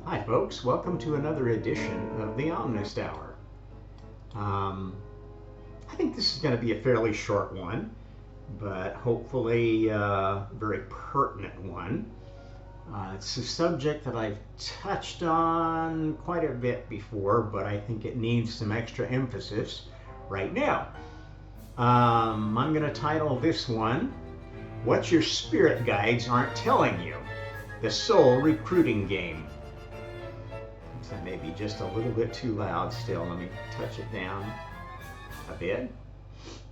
Hi folks, welcome to another edition of the Omnist Hour. I think this is going to be a fairly short one, but hopefully a very pertinent one. It's a subject that I've touched on quite a bit before, but I think it needs some extra emphasis right now. I'm going to title this one, What Your Spirit Guides Aren't Telling You, the Soul Recruiting Game. That may be just a little bit too loud still. Let me touch it down a bit.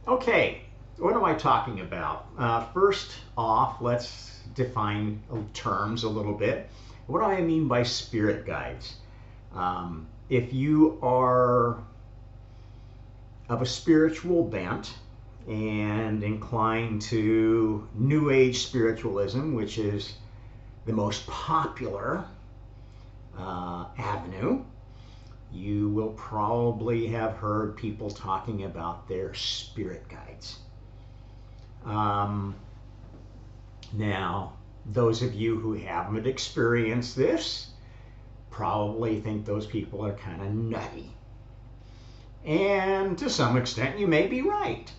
Okay, what am I talking about? First off, let's define terms a little bit. What do I mean by spirit guides? If you are of a spiritual bent and inclined to New Age spiritualism, which is the most popular avenue, you will probably have heard people talking about their spirit guides. Now, those of you who haven't experienced this probably think those people are kind of nutty. And to some extent, you may be right.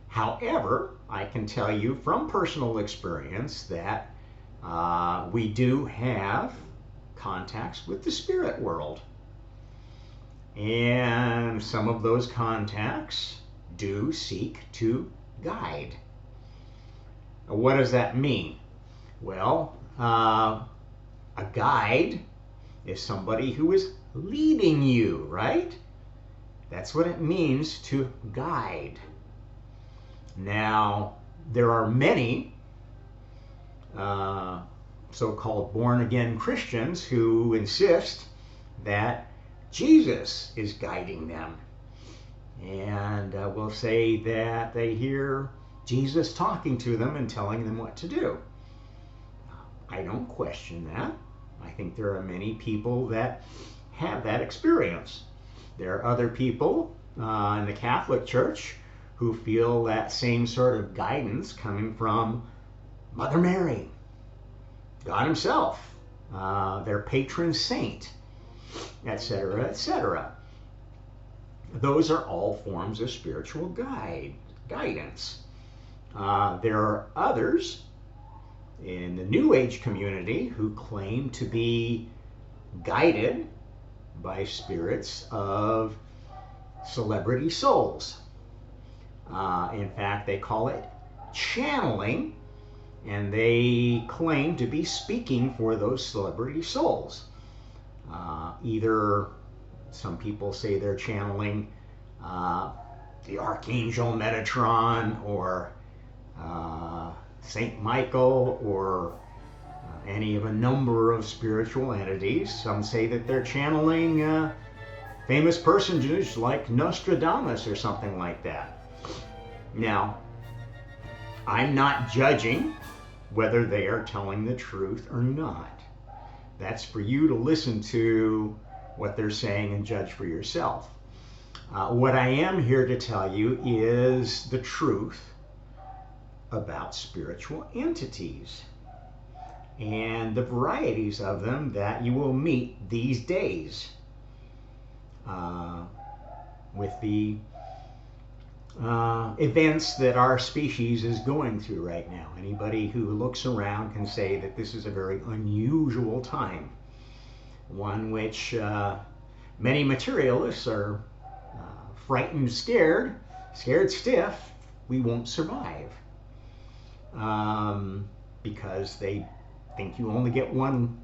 However, I can tell you from personal experience that we do have contacts with the spirit world. And some of those contacts do seek to guide. What does that mean? Well, a guide is somebody who is leading you, right? That's what it means to guide. Now, there are many so-called born-again Christians who insist that Jesus is guiding them. And will say that they hear Jesus talking to them and telling them what to do. I don't question that. I think there are many people that have that experience. There are other people in the Catholic Church who feel that same sort of guidance coming from Mother Mary, God himself, their patron saint, etc., etc. Those are all forms of spiritual guidance. There are others in the New Age community who claim to be guided by spirits of celebrity souls. In fact, they call it channeling, and they claim to be speaking for those celebrity souls. Either some people say they're channeling the Archangel Metatron or Saint Michael or any of a number of spiritual entities. Some say that they're channeling famous personages like Nostradamus or something like that. Now, I'm not judging whether they are telling the truth or not. That's for you to listen to what they're saying and judge for yourself. What I am here to tell you is the truth about spiritual entities and the varieties of them that you will meet these days with the events that our species is going through right now. Anybody who looks around can say that this is a very unusual time, one which many materialists are frightened, scared stiff we won't survive, because they think you only get one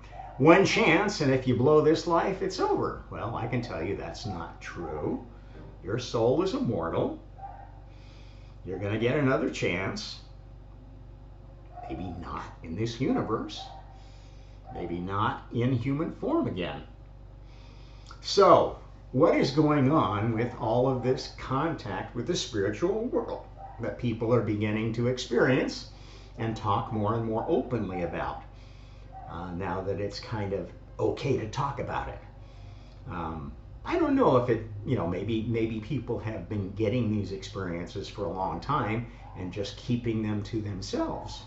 chance, and if you blow this life, it's over. Well, I can tell you that's not true. Your soul is immortal. You're going to get another chance. Maybe not in this universe. Maybe not in human form again. So, what is going on with all of this contact with the spiritual world that people are beginning to experience and talk more and more openly about, now that it's kind of okay to talk about it? I don't know if it, maybe people have been getting these experiences for a long time and just keeping them to themselves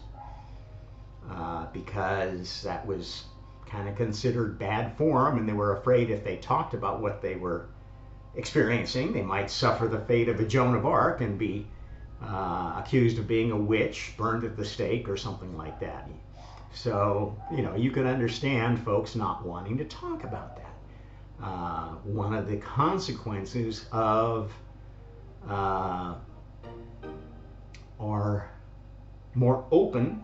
because that was kind of considered bad form, and they were afraid if they talked about what they were experiencing, they might suffer the fate of a Joan of Arc and be accused of being a witch, burned at the stake, or something like that. So, you can understand folks not wanting to talk about that. One of the consequences of our more open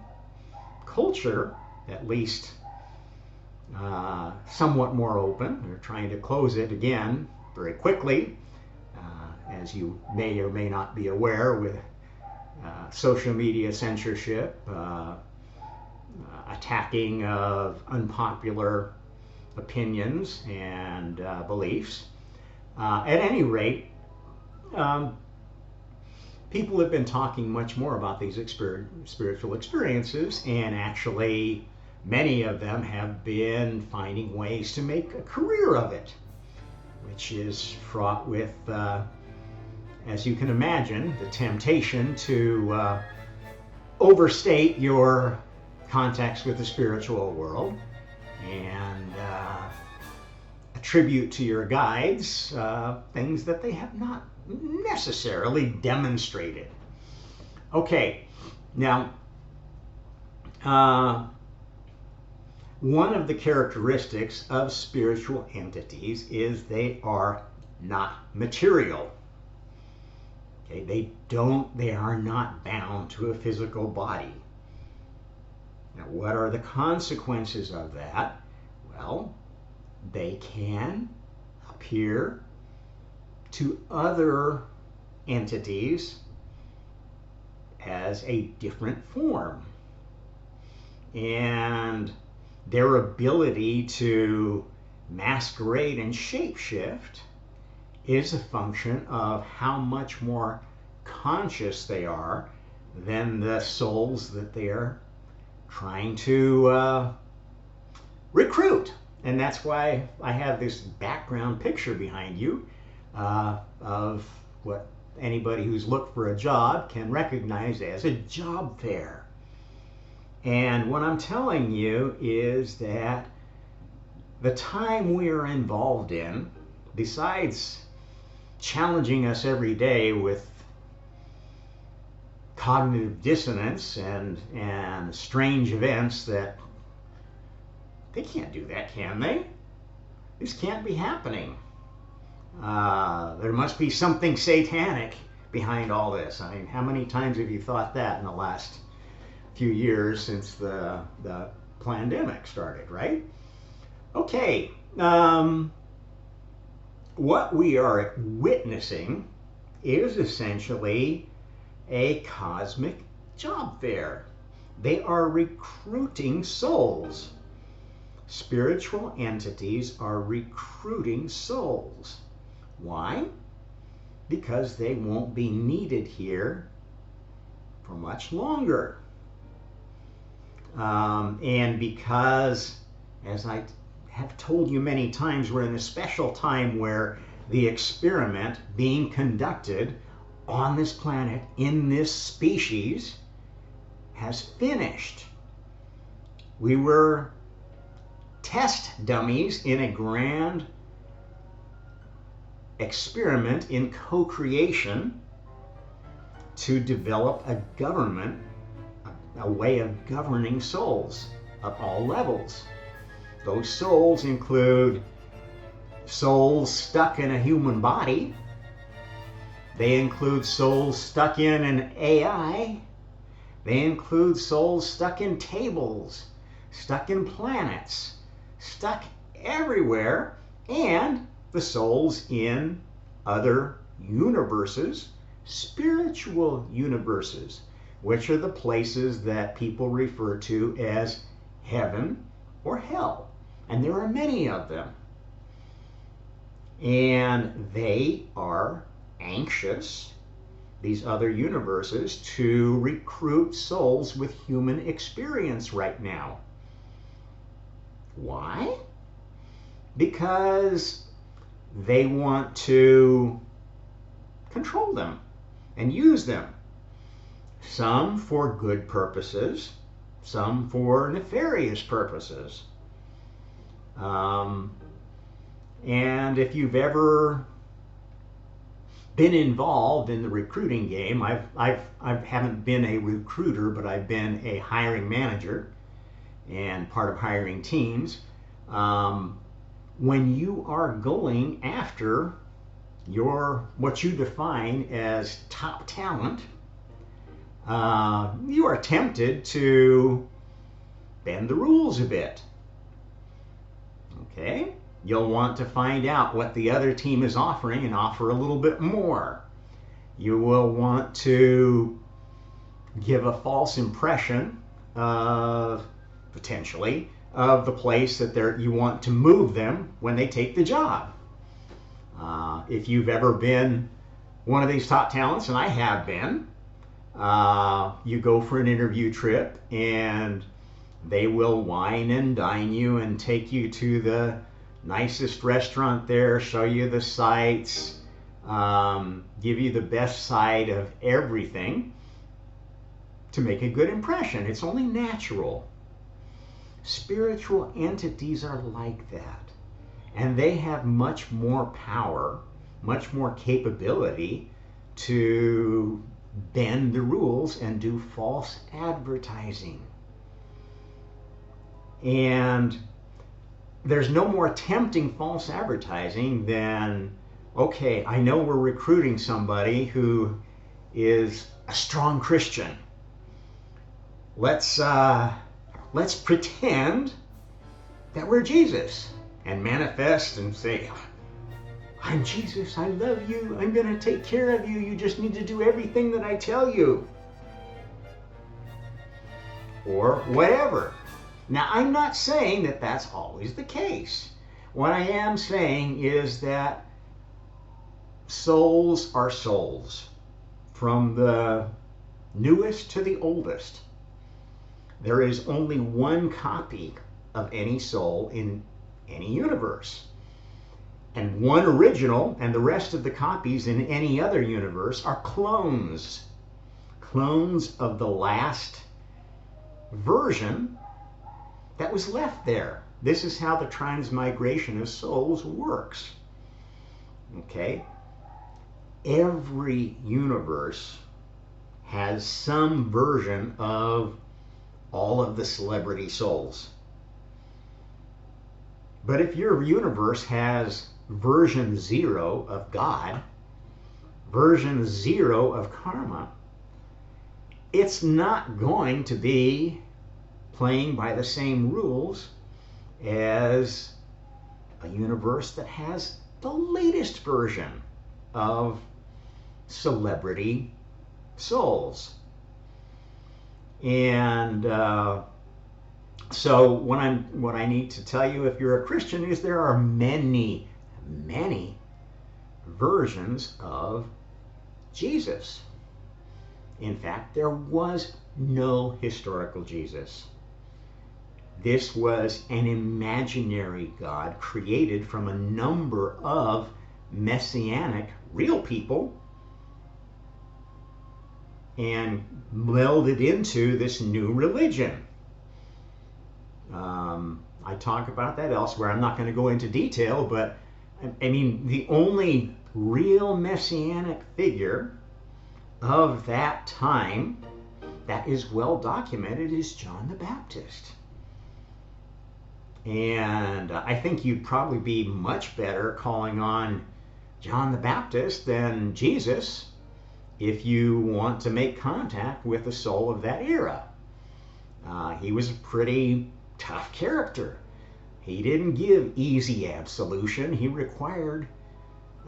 culture, at least somewhat more open, they're trying to close it again very quickly, as you may or may not be aware, with social media censorship, attacking of unpopular opinions and beliefs. At any rate, people have been talking much more about these spiritual experiences, and actually many of them have been finding ways to make a career of it, which is fraught with, as you can imagine, the temptation to overstate your contacts with the spiritual world and attribute to your guides things that they have not necessarily demonstrated. Okay, now one of the characteristics of spiritual entities is they are not material. Okay, they are not bound to a physical body. Now, what are the consequences of that? Well, they can appear to other entities as a different form. And their ability to masquerade and shapeshift is a function of how much more conscious they are than the souls that they are trying to recruit. And that's why I have this background picture behind you of what anybody who's looked for a job can recognize as a job fair. And what I'm telling you is that the time we are involved in, besides challenging us every day with cognitive dissonance and strange events that they can't do that, can they? This can't be happening. There must be something satanic behind all this. I mean, how many times have you thought that in the last few years since the pandemic started, right? Okay, what we are witnessing is essentially a cosmic job fair. They are recruiting souls. Spiritual entities are recruiting souls. Why? Because they won't be needed here for much longer. And because, as I have told you many times, we're in a special time where the experiment being conducted on this planet, in this species, has finished. We were test dummies in a grand experiment in co-creation to develop a government, a way of governing souls at all levels. Those souls include souls stuck in a human body. They include souls stuck in an AI. They include souls stuck in tables, stuck in planets, stuck everywhere, and the souls in other universes, spiritual universes, which are the places that people refer to as heaven or hell. And there are many of them. And they are anxious, these other universes, to recruit souls with human experience right now. Why? Because they want to control them and use them. Some for good purposes, some for nefarious purposes. And if you've ever been involved in the recruiting game, I haven't been a recruiter, but I've been a hiring manager and part of hiring teams. When you are going after what you define as top talent, you are tempted to bend the rules a bit. Okay? You'll want to find out what the other team is offering and offer a little bit more. You will want to give a false impression of, potentially, of the place that you want to move them when they take the job. If you've ever been one of these top talents, and I have been, you go for an interview trip and they will wine and dine you and take you to the nicest restaurant there, show you the sights, give you the best side of everything to make a good impression. It's only natural. Spiritual entities are like that, and they have much more power, much more capability to bend the rules and do false advertising. And there's no more tempting false advertising than, okay, I know we're recruiting somebody who is a strong Christian. Let's pretend that we're Jesus and manifest and say, I'm Jesus, I love you, I'm going to take care of you, you just need to do everything that I tell you. Or whatever. Now, I'm not saying that that's always the case. What I am saying is that souls are souls, from the newest to the oldest. There is only one copy of any soul in any universe, and one original, and the rest of the copies in any other universe are clones of the last version that was left there. This is how the transmigration of souls works. Okay? Every universe has some version of all of the celebrity souls. But if your universe has version 0 of God, version 0 of karma, it's not going to be playing by the same rules as a universe that has the latest version of celebrity souls. And so what I need to tell you, if you're a Christian, is there are many versions of Jesus. In fact, there was no historical Jesus. This was an imaginary God created from a number of messianic real people and melded into this new religion. I talk about that elsewhere. I'm not going to go into detail, but I mean, the only real messianic figure of that time that is well documented is John the Baptist. And I think you'd probably be much better calling on John the Baptist than Jesus if you want to make contact with the soul of that era. He was a pretty tough character. He didn't give easy absolution. He required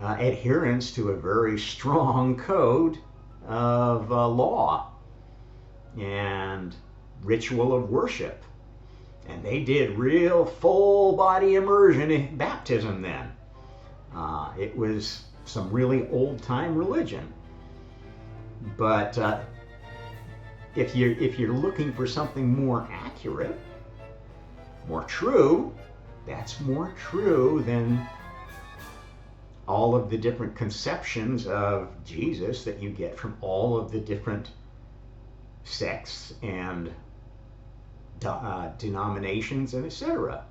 adherence to a very strong code of law and ritual of worship. And they did real full body immersion in baptism then. It was some really old time religion. But if you're looking for something more accurate, more true, that's more true than all of the different conceptions of Jesus that you get from all of the different sects and denominations and etc.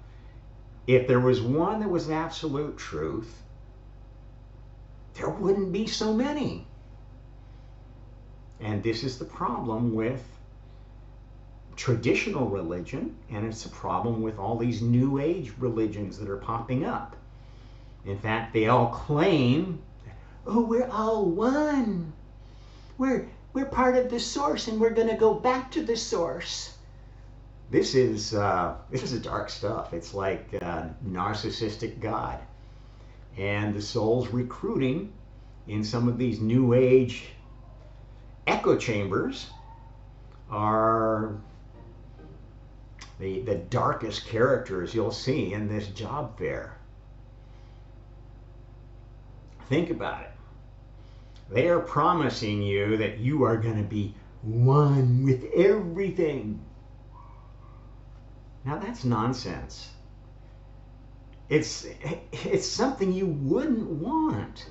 If there was one that was absolute truth, there wouldn't be so many. And this is the problem with traditional religion, and it's a problem with all these new age religions that are popping up. In fact, they all claim, oh, we're all one. We're part of the source, and we're going to go back to the source. This is dark stuff. It's like narcissistic God. And the soul's recruiting in some of these new age echo chambers are the darkest characters you'll see in this job fair. Think about it. They are promising you that you are going to be one with everything. Now that's nonsense. It's something you wouldn't want.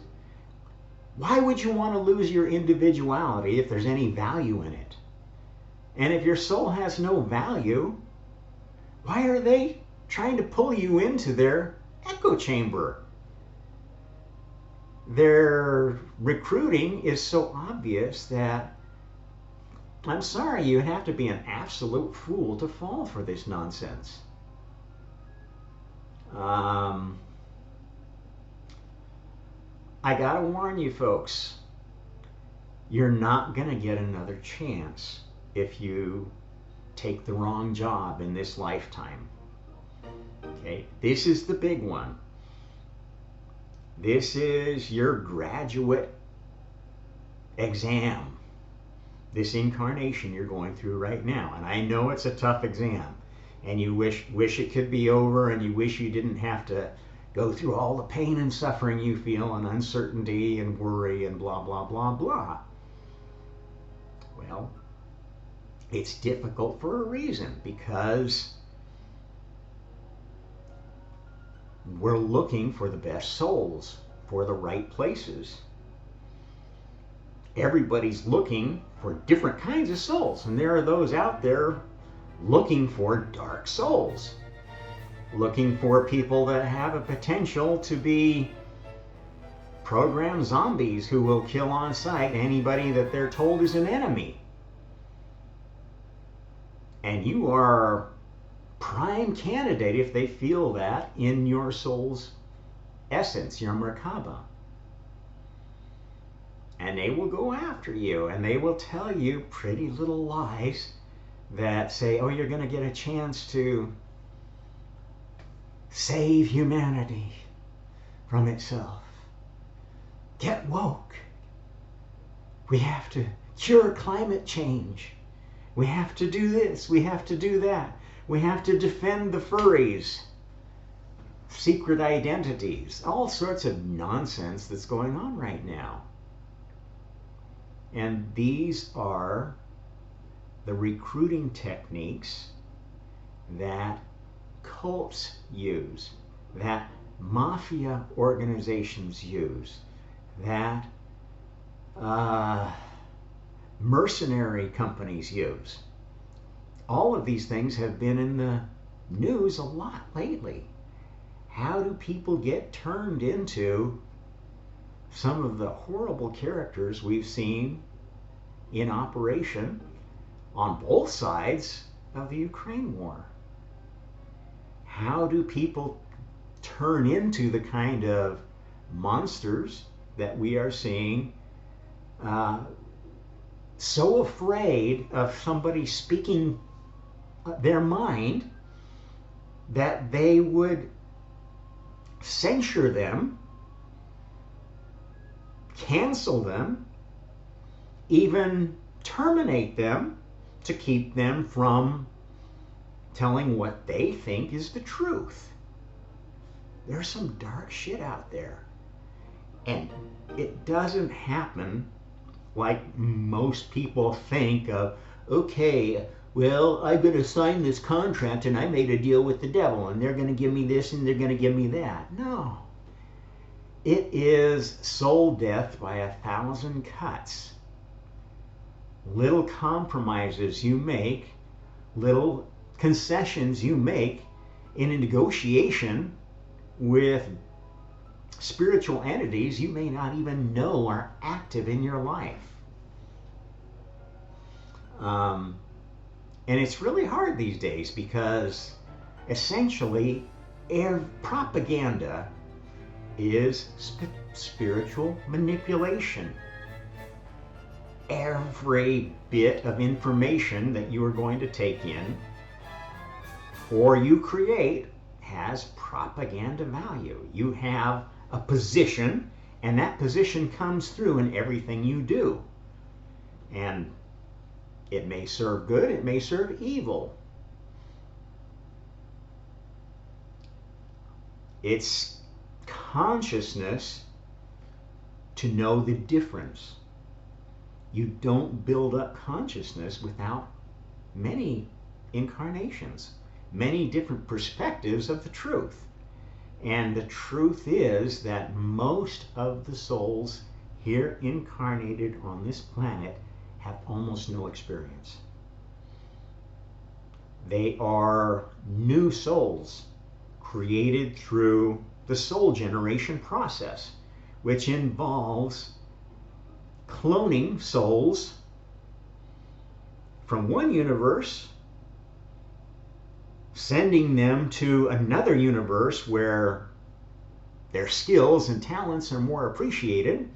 Why would you want to lose your individuality if there's any value in it? And if your soul has no value, why are they trying to pull you into their echo chamber? Their recruiting is so obvious that, I'm sorry, you have to be an absolute fool to fall for this nonsense. I gotta warn you folks, you're not gonna get another chance if you take the wrong job in this lifetime. Okay, this is the big one. This is your graduate exam. This incarnation you're going through right now. And I know it's a tough exam. And you wish it could be over, and you wish you didn't have to go through all the pain and suffering you feel, and uncertainty and worry and blah, blah, blah, blah. Well, it's difficult for a reason, because we're looking for the best souls for the right places. Everybody's looking for different kinds of souls, and there are those out there looking for dark souls, looking for people that have a potential to be programmed zombies who will kill on sight anybody that they're told is an enemy. And you are prime candidate if they feel that in your soul's essence, your Merkaba. And they will go after you, and they will tell you pretty little lies that say, oh, you're going to get a chance to save humanity from itself. Get woke. We have to cure climate change. We have to do this. We have to do that. We have to defend the furries. Secret identities. All sorts of nonsense that's going on right now. And these are the recruiting techniques that cults use, that mafia organizations use, that mercenary companies use. All of these things have been in the news a lot lately. How do people get turned into some of the horrible characters we've seen in operation on both sides of the Ukraine war? How do people turn into the kind of monsters that we are seeing, so afraid of somebody speaking their mind that they would censure them, cancel them, even terminate them to keep them from telling what they think is the truth. There's some dark shit out there. And it doesn't happen like most people think of, okay, well, I'm going to sign this contract and I made a deal with the devil and they're going to give me this and they're going to give me that. No. It is soul death by 1,000 cuts. Little compromises you make, little concessions you make in a negotiation with spiritual entities you may not even know are active in your life. And it's really hard these days because essentially propaganda is spiritual manipulation. Every bit of information that you are going to take in or you create has propaganda value. You have a position, and that position comes through in everything you do. And it may serve good, it may serve evil. It's consciousness to know the difference. You don't build up consciousness without many incarnations, many different perspectives of the truth. And the truth is that most of the souls here incarnated on this planet have almost no experience. They are new souls created through the soul generation process, which involves cloning souls from one universe, sending them to another universe where their skills and talents are more appreciated,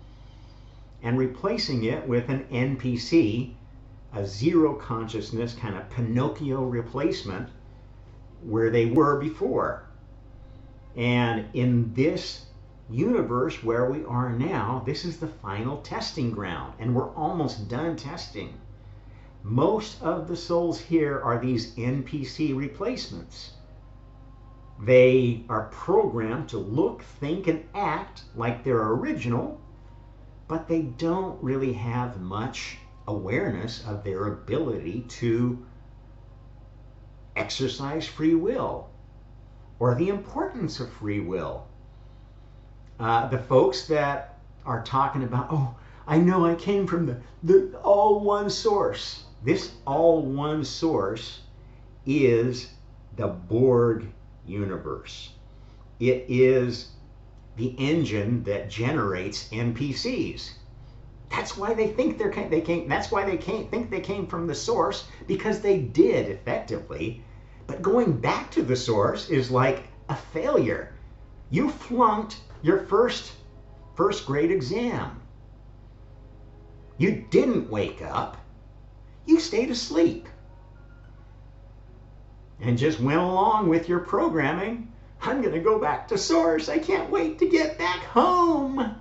and replacing it with an NPC, a zero consciousness kind of Pinocchio replacement where they were before. And in this universe where we are now, this is the final testing ground, and we're almost done testing. Most of the souls here are these NPC replacements. They are programmed to look, think, and act like they're original, but they don't really have much awareness of their ability to exercise free will or the importance of free will. The folks that are talking about, oh, I know I came from the all one source. This all one source is the Borg universe. It is the engine that generates NPCs. That's why they think That's why they can't think they came from the source, because they did effectively. But going back to the source is like a failure. You flunked your first grade exam. You didn't wake up. You stayed asleep and just went along with your programming. I'm going to go back to source. I can't wait to get back home.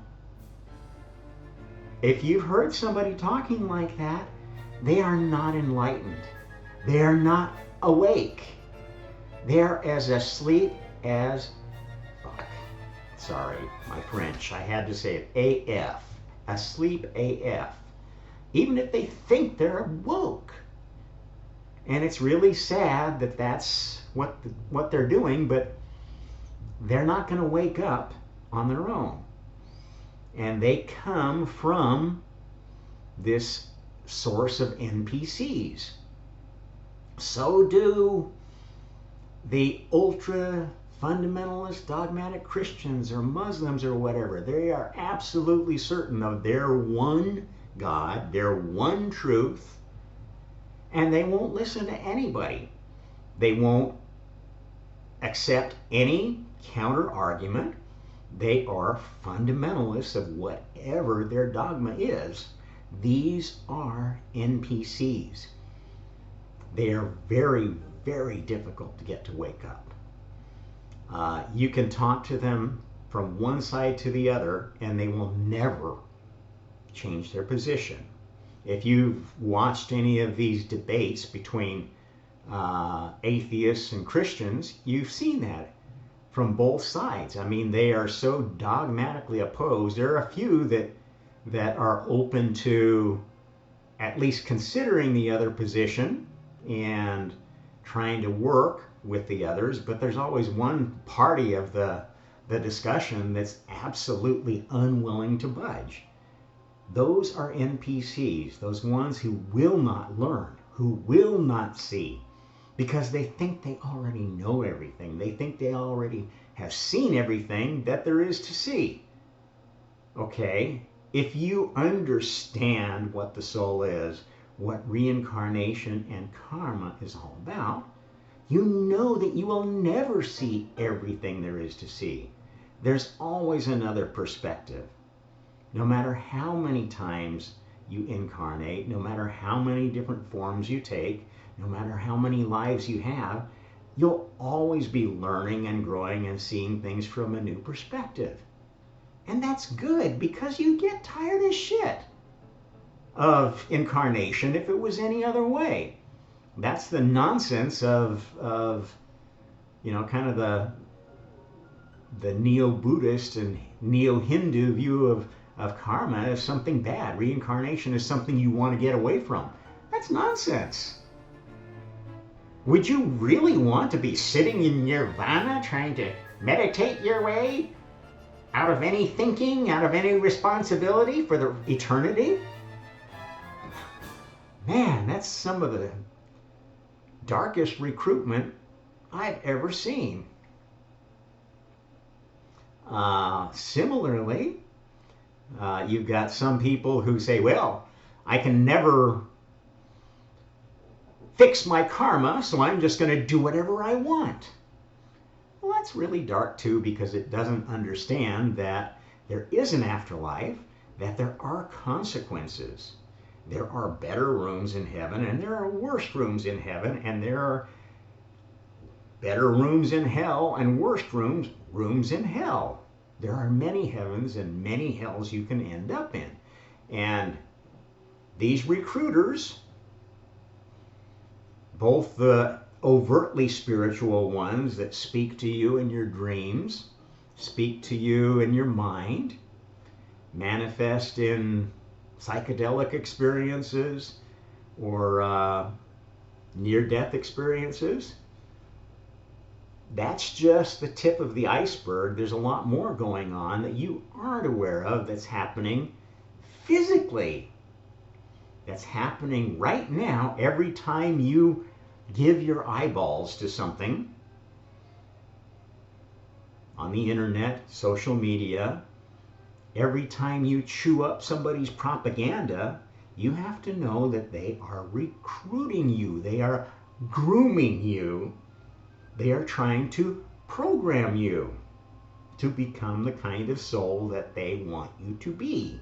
If you've heard somebody talking like that, they are not enlightened. They are not awake. They're as asleep as, sorry, my French, I had to say it, AF. Asleep AF. Even if they think they're woke. And it's really sad that that's what they're doing, but they're not going to wake up on their own. And they come from this source of NPCs. So do the ultra fundamentalist dogmatic Christians or Muslims or whatever. They are absolutely certain of their one God, their one truth, and they won't listen to anybody. They won't accept any counter argument. They are fundamentalists of whatever their dogma is. These are NPCs. They are very, very difficult to get to wake up. You can talk to them from one side to the other, and they will never change their position. If you've watched any of these debates between atheists and Christians, you've seen that from both sides. I mean, they are so dogmatically opposed. There are a few that are open to at least considering the other position and trying to work with the others, but there's always one party of the the discussion that's absolutely unwilling to budge. Those are NPCs, those ones who will not learn, who will not see, because they think they already know everything. They think they already have seen everything that there is to see. Okay, if you understand what the soul is, what reincarnation and karma is all about, you know that you will never see everything there is to see. There's always another perspective. No matter how many times you incarnate, no matter how many different forms you take, no matter how many lives you have, you'll always be learning and growing and seeing things from a new perspective. And that's good, because you get tired as shit of incarnation if it was any other way. That's the nonsense of kind of the neo-Buddhist and neo-Hindu view of karma as something bad. Reincarnation is something you want to get away from. That's nonsense. Would you really want to be sitting in nirvana trying to meditate your way out of any thinking, out of any responsibility for the eternity? Man, that's some of the darkest recruitment I've ever seen. Similarly, you've got some people who say, well, I can never fix my karma, so I'm just going to do whatever I want. Well, that's really dark too, because it doesn't understand that there is an afterlife, that there are consequences. There are better rooms in heaven, and there are worse rooms in heaven, and there are better rooms in hell and worse rooms in hell. There are many heavens and many hells you can end up in. And these recruiters, both the overtly spiritual ones that speak to you in your dreams, speak to you in your mind, manifest in psychedelic experiences or near-death experiences, that's just the tip of the iceberg. There's a lot more going on that you aren't aware of that's happening physically. That's happening right now every time you give your eyeballs to something on the internet, social media. Every time you chew up somebody's propaganda, you have to know that they are recruiting you. They are grooming you. They are trying to program you to become the kind of soul that they want you to be.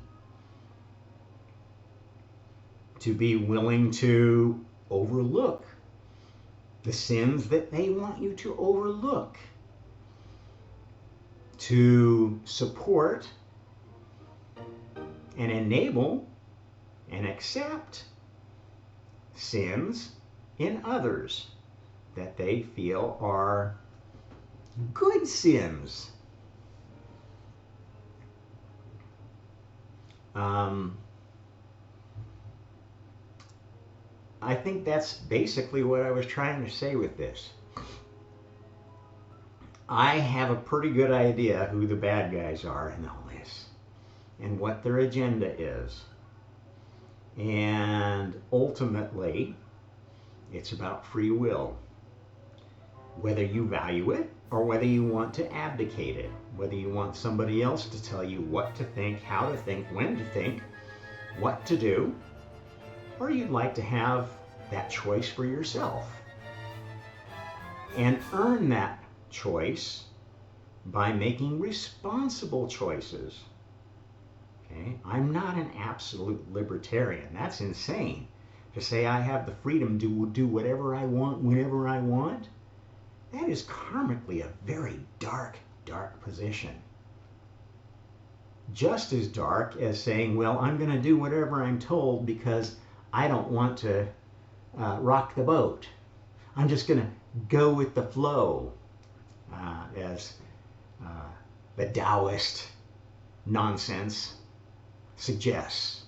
To be willing to overlook the sins that they want you to overlook. To support and enable and accept sins in others that they feel are good sins. I think that's basically what I was trying to say with this. I have a pretty good idea who the bad guys are in all this and what their agenda is. And ultimately, it's about free will. Whether you value it or whether you want to abdicate it, whether you want somebody else to tell you what to think, how to think, when to think, what to do, or you'd like to have that choice for yourself and earn that choice by making responsible choices. Okay? I'm not an absolute libertarian. That's insane. To say I have the freedom to do whatever I want, whenever I want, that is karmically a very dark, dark position. Just as dark as saying, well, I'm going to do whatever I'm told because I don't want to rock the boat. I'm just going to go with the flow, as the Taoist nonsense suggests.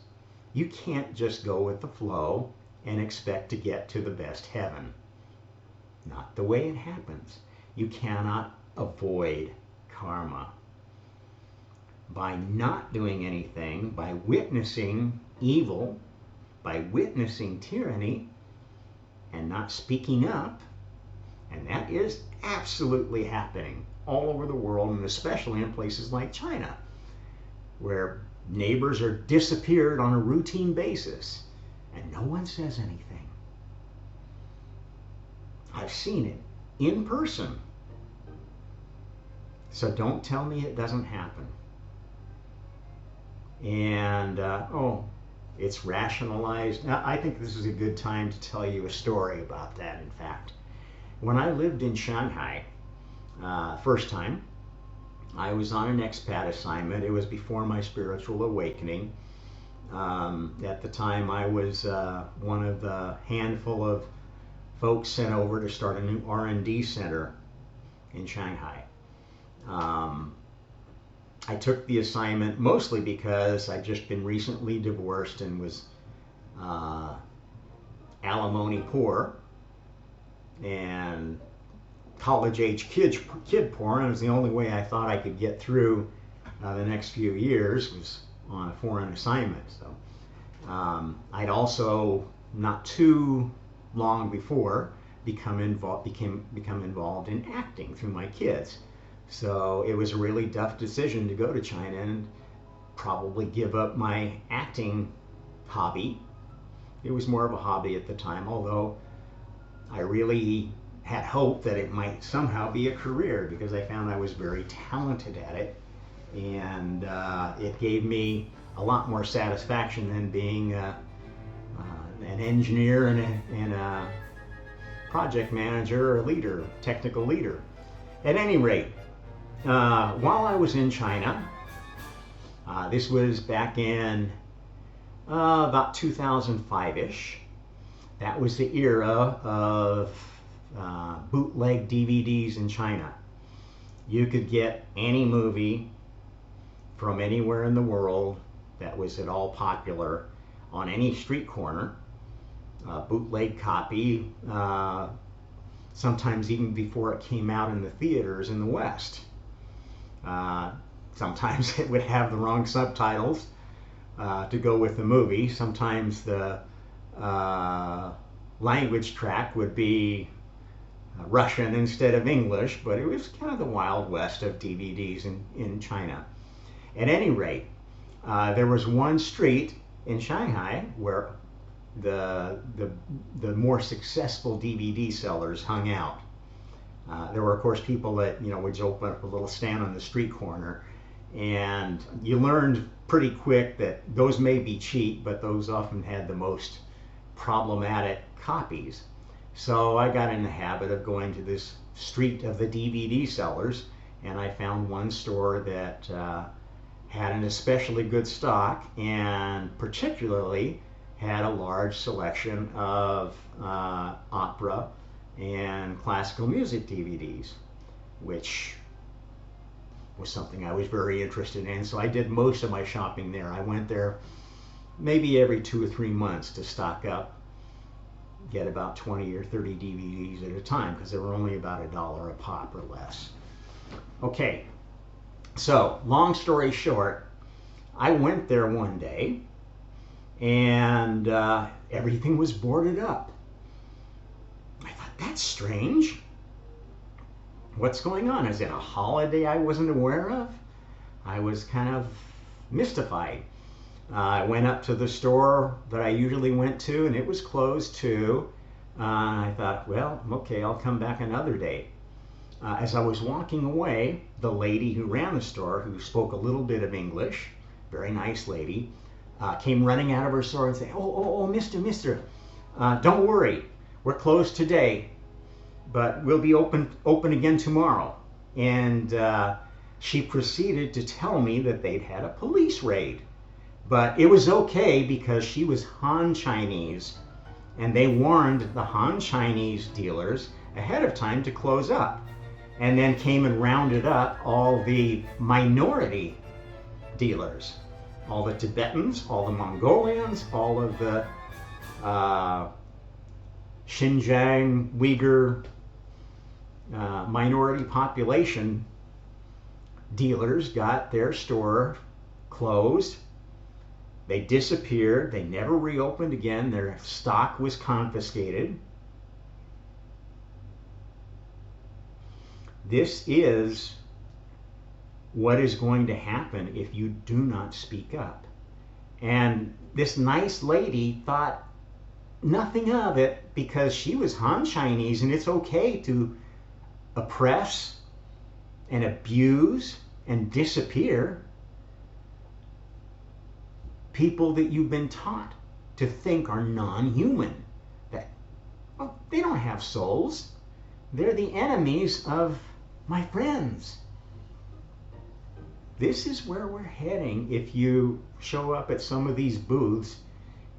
You can't just go with the flow and expect to get to the best heaven. Not the way it happens. You cannot avoid karma. By not doing anything, by witnessing evil, by witnessing tyranny, and not speaking up, and that is absolutely happening all over the world, and especially in places like China, where neighbors are disappeared on a routine basis, and no one says anything. I've seen it in person. So don't tell me it doesn't happen. And, it's rationalized. Now, I think this is a good time to tell you a story about that, in fact. When I lived in Shanghai, first time, I was on an expat assignment. It was before my spiritual awakening. At the time, I was one of the handful of folks sent over to start a new R&D center in Shanghai. I took the assignment mostly because I'd just been recently divorced and was alimony poor and college-age kid poor, and it was the only way I thought I could get through the next few years was on a foreign assignment. So I'd also, not too long before, become involved in acting through my kids. So it was a really tough decision to go to China and probably give up my acting hobby. It was more of a hobby at the time, although I really had hope that it might somehow be a career because I found I was very talented at it, and it gave me a lot more satisfaction than being an engineer and a project manager or leader, technical leader. At any rate, while I was in China, this was back in about 2005-ish. That was the era of bootleg DVDs in China. You could get any movie from anywhere in the world that was at all popular on any street corner, bootleg copy, sometimes even before it came out in the theaters in the West. Sometimes it would have the wrong subtitles to go with the movie. Sometimes the language track would be Russian instead of English, but it was kind of the Wild West of DVDs in China. At any rate, there was one street in Shanghai where the more successful DVD sellers hung out. There were, of course, people that would just open up a little stand on the street corner, and you learned pretty quick that those may be cheap, but those often had the most problematic copies. So I got in the habit of going to this street of the DVD sellers, and I found one store that had an especially good stock, and particularly had a large selection of opera and classical music DVDs, which was something I was very interested in. So I did most of my shopping there. I went there maybe every 2 or 3 months to stock up, get about 20 or 30 DVDs at a time, because they were only about $1 a pop or less. Okay, so long story short, I went there one day and everything was boarded up. I thought, that's strange. What's going on? Is it a holiday I wasn't aware of? I was kind of mystified. I went up to the store that I usually went to, and it was closed too. I thought, well, okay, I'll come back another day. As I was walking away, the lady who ran the store, who spoke a little bit of English, very nice lady, came running out of her store and said, oh, mister, don't worry, we're closed today, but we'll be open again tomorrow. And she proceeded to tell me that they'd had a police raid. But it was okay because she was Han Chinese, and they warned the Han Chinese dealers ahead of time to close up, and then came and rounded up all the minority dealers, all the Tibetans, all the Mongolians, all of the Xinjiang Uyghur minority population dealers got their store closed. They disappeared. They never reopened again. Their stock was confiscated. This is what is going to happen if you do not speak up. And this nice lady thought nothing of it because she was Han Chinese, and it's okay to oppress and abuse and disappear people that you've been taught to think are non-human. That, well, they don't have souls. They're the enemies of my friends. This is where we're heading if you show up at some of these booths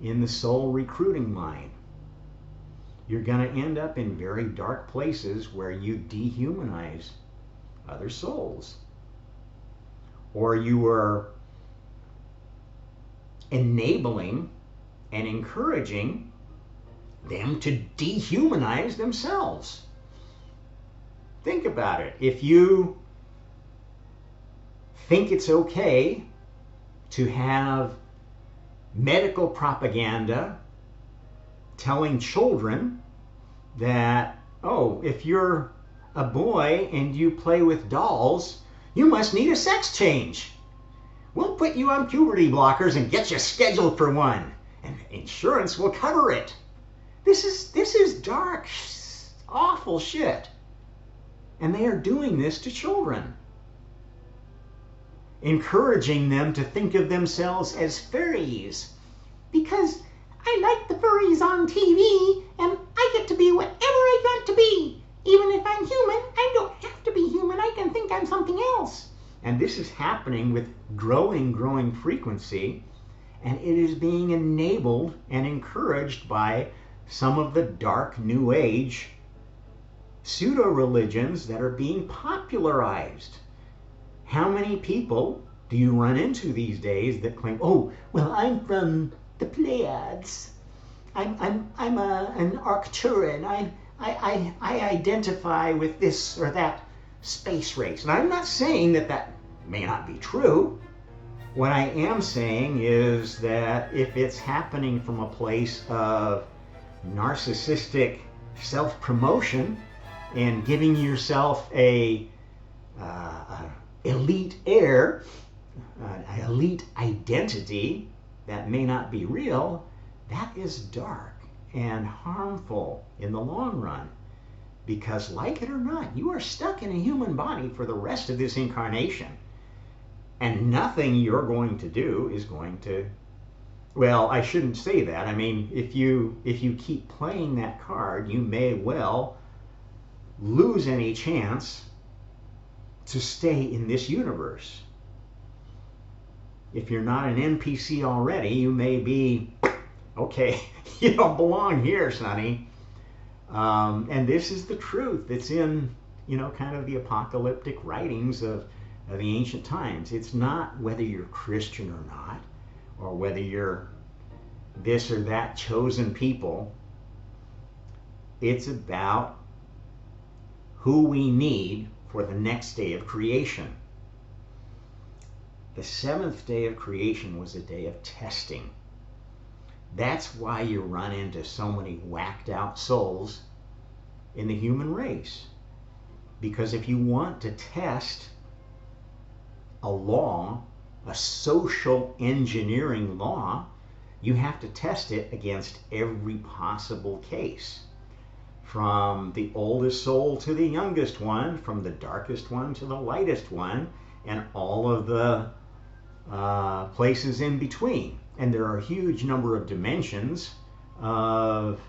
in the soul recruiting line. You're going to end up in very dark places where you dehumanize other souls. Or you are enabling and encouraging them to dehumanize themselves. Think about it. If you think it's okay to have medical propaganda telling children that, oh, if you're a boy and you play with dolls, you must need a sex change. We'll put you on puberty blockers and get you scheduled for one, and insurance will cover it. This is dark, awful shit. And they are doing this to children, encouraging them to think of themselves as furries. Because I like the furries on TV, and I get to be whatever I want to be. Even if I'm human, I don't have to be human. I can think I'm something else. And this is happening with growing frequency, and it is being enabled and encouraged by some of the dark New Age pseudo-religions that are being popularized. How many people do you run into these days that claim, oh, well, I'm from the Pleiades. I'm an Arcturan. I identify with this or that space race. And I'm not saying that may not be true. What I am saying is that if it's happening from a place of narcissistic self-promotion and giving yourself a elite air, an elite identity that may not be real, that is dark and harmful in the long run. Because like it or not, you are stuck in a human body for the rest of this incarnation. And nothing you're going to do is going to, well, I shouldn't say that. I mean, if you keep playing that card, you may well lose any chance to stay in this universe. If you're not an NPC already, you may be, okay, you don't belong here, sonny. And this is the truth. It's in, kind of the apocalyptic writings of the ancient times. It's not whether you're Christian or not, or whether you're this or that chosen people. It's about who we need for the next day of creation. The seventh day of creation was a day of testing. That's why you run into so many whacked out souls in the human race. Because if you want to test a law, a social engineering law, you have to test it against every possible case. From the oldest soul to the youngest one, from the darkest one to the lightest one, and all of the places in between. And there are a huge number of dimensions of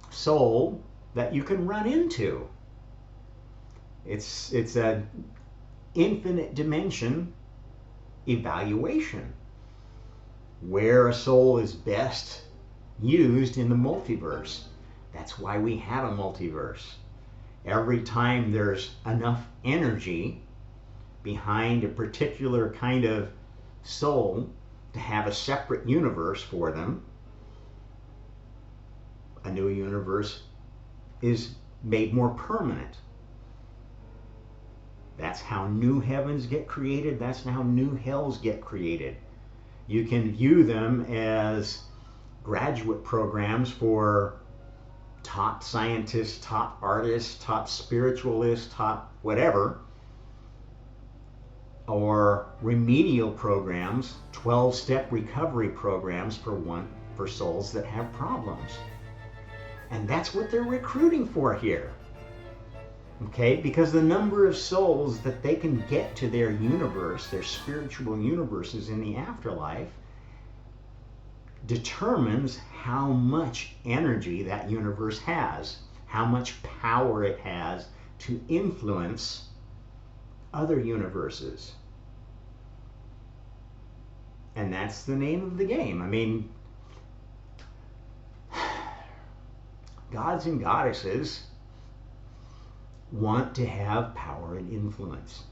soul that you can run into. It's an infinite dimension evaluation where a soul is best used in the multiverse. That's why we have a multiverse. Every time there's enough energy behind a particular kind of soul to have a separate universe for them, a new universe is made more permanent. That's how new heavens get created. That's how new hells get created. You can view them as graduate programs for top scientists, top artists, top spiritualists, top whatever, or remedial programs, 12-step recovery programs for souls that have problems. And that's what they're recruiting for here. Okay, because the number of souls that they can get to their universe, their spiritual universes in the afterlife, determines how much energy that universe has, how much power it has to influence other universes. And that's the name of the game. I mean, gods and goddesses want to have power and influence.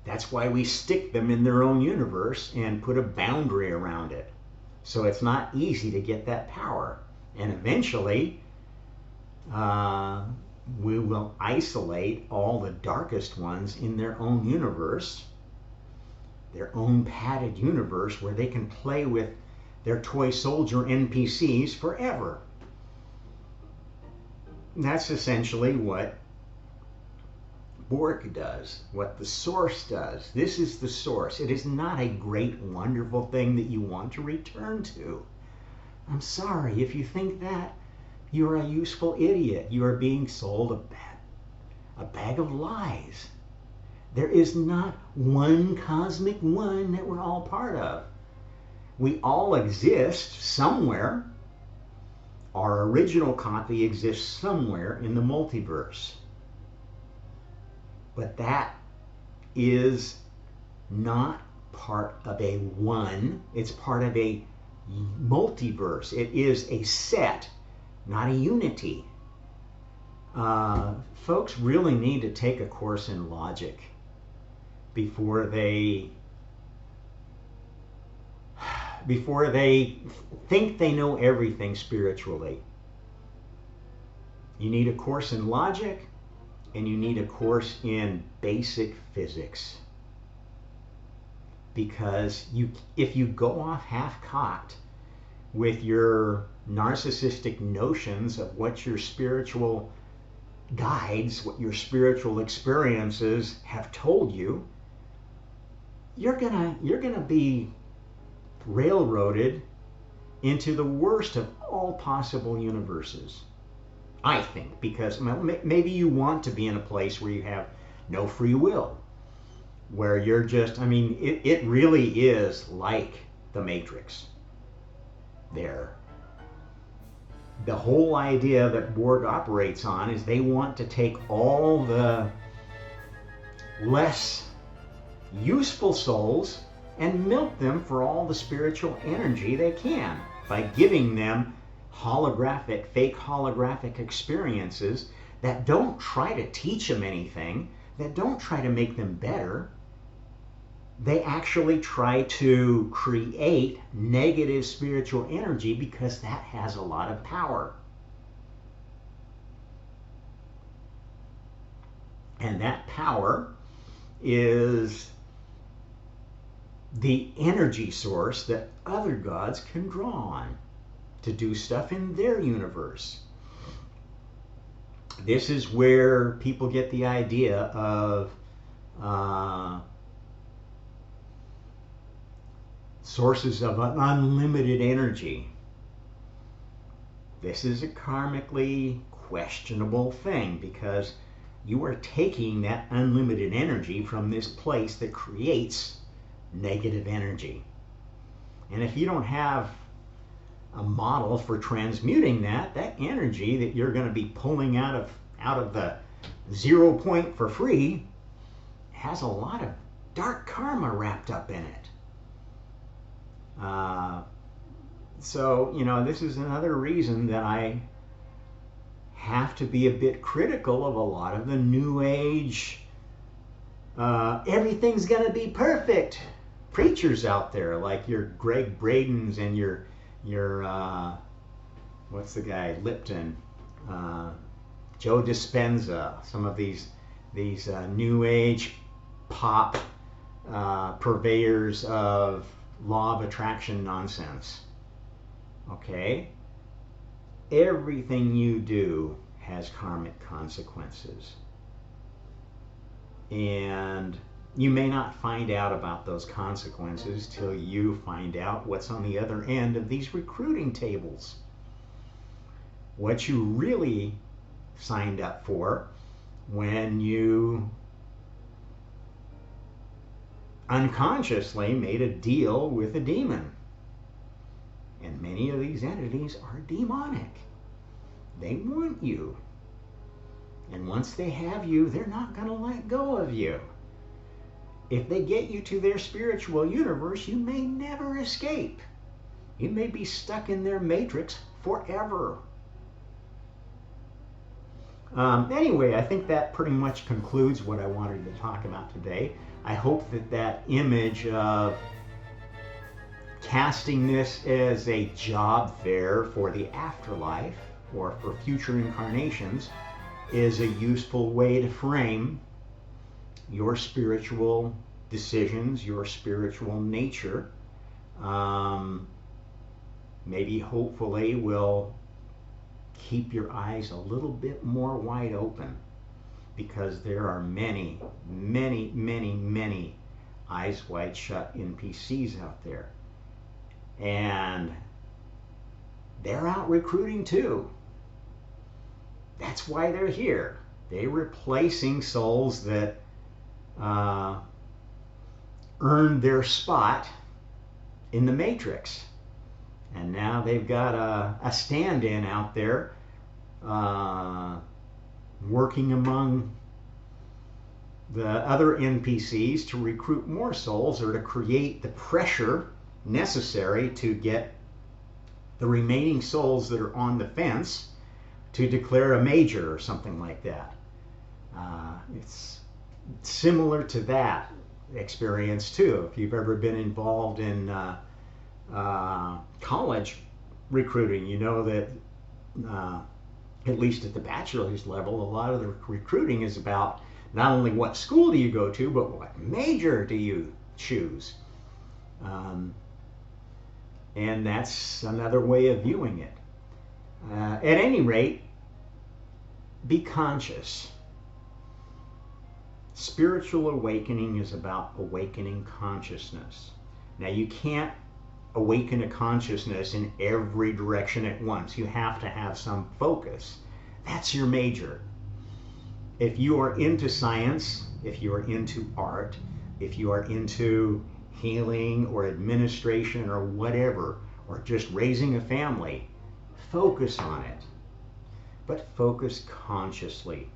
That's why we stick them in their own universe and put a boundary around it. So it's not easy to get that power. And eventually, we will isolate all the darkest ones in their own universe, their own padded universe, where they can play with their toy soldier NPCs forever. That's essentially what Borg does, what the source does. This is the source. It is not a great, wonderful thing that you want to return to. I'm sorry, if you think that, you're a useful idiot. You are being sold a bag of lies. There is not one cosmic one that we're all part of. We all exist somewhere. Our original copy exists somewhere in the multiverse. But that is not part of a one. It's part of a multiverse. It is a set, not a unity. Folks really need to take a course in logic before they think they know everything spiritually. You need a course in logic, and you need a course in basic physics. Because if you go off half-cocked with your narcissistic notions of what your spiritual guides, what your spiritual experiences have told you, you're gonna be railroaded into the worst of all possible universes. I think, because maybe you want to be in a place where you have no free will, where you're just, it really is like the Matrix there. The whole idea that Borg operates on is they want to take all the less useful souls and milk them for all the spiritual energy they can by giving them fake holographic experiences that don't try to teach them anything, that don't try to make them better. They actually try to create negative spiritual energy because that has a lot of power. And that power is the energy source that other gods can draw on to do stuff in their universe. This is where people get the idea of sources of unlimited energy. This is a karmically questionable thing, because you are taking that unlimited energy from this place that creates negative energy. And if you don't have a model for transmuting that energy that you're going to be pulling out of the 0 point for free has a lot of dark karma wrapped up in it. So, this is another reason that I have to be a bit critical of a lot of the New Age, everything's going to be perfect preachers out there, like your Greg Bradens and your what's the guy, Lipton, Joe Dispenza, some of these these new age pop purveyors of law of attraction nonsense. Okay? Everything you do has karmic consequences. And you may not find out about those consequences till you find out what's on the other end of these recruiting tables. What you really signed up for when you unconsciously made a deal with a demon. And many of these entities are demonic. They want you. And once they have you, they're not going to let go of you. If they get you to their spiritual universe, you may never escape. You may be stuck in their matrix forever. Anyway, I think that pretty much concludes what I wanted to talk about today. I hope that image of casting this as a job fair for the afterlife or for future incarnations is a useful way to frame your spiritual decisions, your spiritual nature. Maybe hopefully will keep your eyes a little bit more wide open, because there are many, many, many, many eyes wide shut NPCs out there. And they're out recruiting too. That's why they're here. They're replacing souls that earned their spot in the matrix. And now they've got a stand-in out there working among the other NPCs to recruit more souls, or to create the pressure necessary to get the remaining souls that are on the fence to declare a major or something like that. It's similar to that experience too. If you've ever been involved in college recruiting, you know that at least at the bachelor's level, a lot of the recruiting is about not only what school do you go to, but what major do you choose. And that's another way of viewing it. At any rate, be conscious. Spiritual awakening is about awakening consciousness. Now, you can't awaken a consciousness in every direction at once. You have to have some focus. That's your major. If you are into science, if you are into art, if you are into healing or administration or whatever, or just raising a family, focus on it. But focus consciously.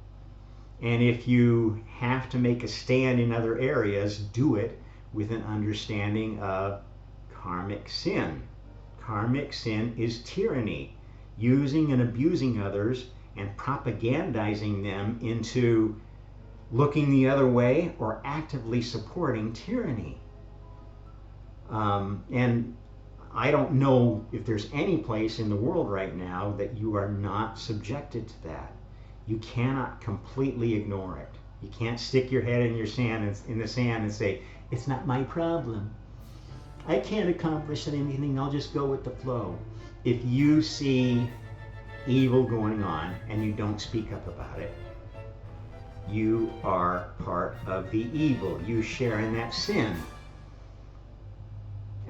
And if you have to make a stand in other areas, do it with an understanding of karmic sin. Karmic sin is tyranny, using and abusing others and propagandizing them into looking the other way or actively supporting tyranny. And I don't know if there's any place in the world right now that you are not subjected to that. You cannot completely ignore it. You can't stick your head in the sand and say, it's not my problem. I can't accomplish anything, I'll just go with the flow. If you see evil going on and you don't speak up about it, you are part of the evil. You share in that sin.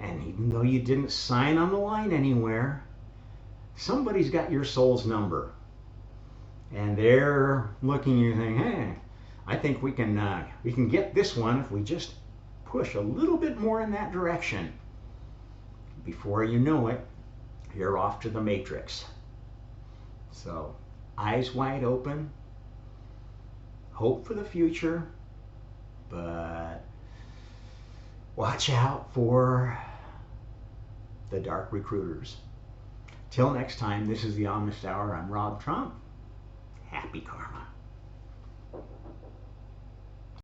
And even though you didn't sign on the line anywhere, somebody's got your soul's number. And they're looking at you and saying, hey, I think we can get this one if we just push a little bit more in that direction. Before you know it, you're off to the matrix. So, eyes wide open, hope for the future, but watch out for the dark recruiters. Till next time, this is the Honest Hour. I'm Rob Trump. Happy karma.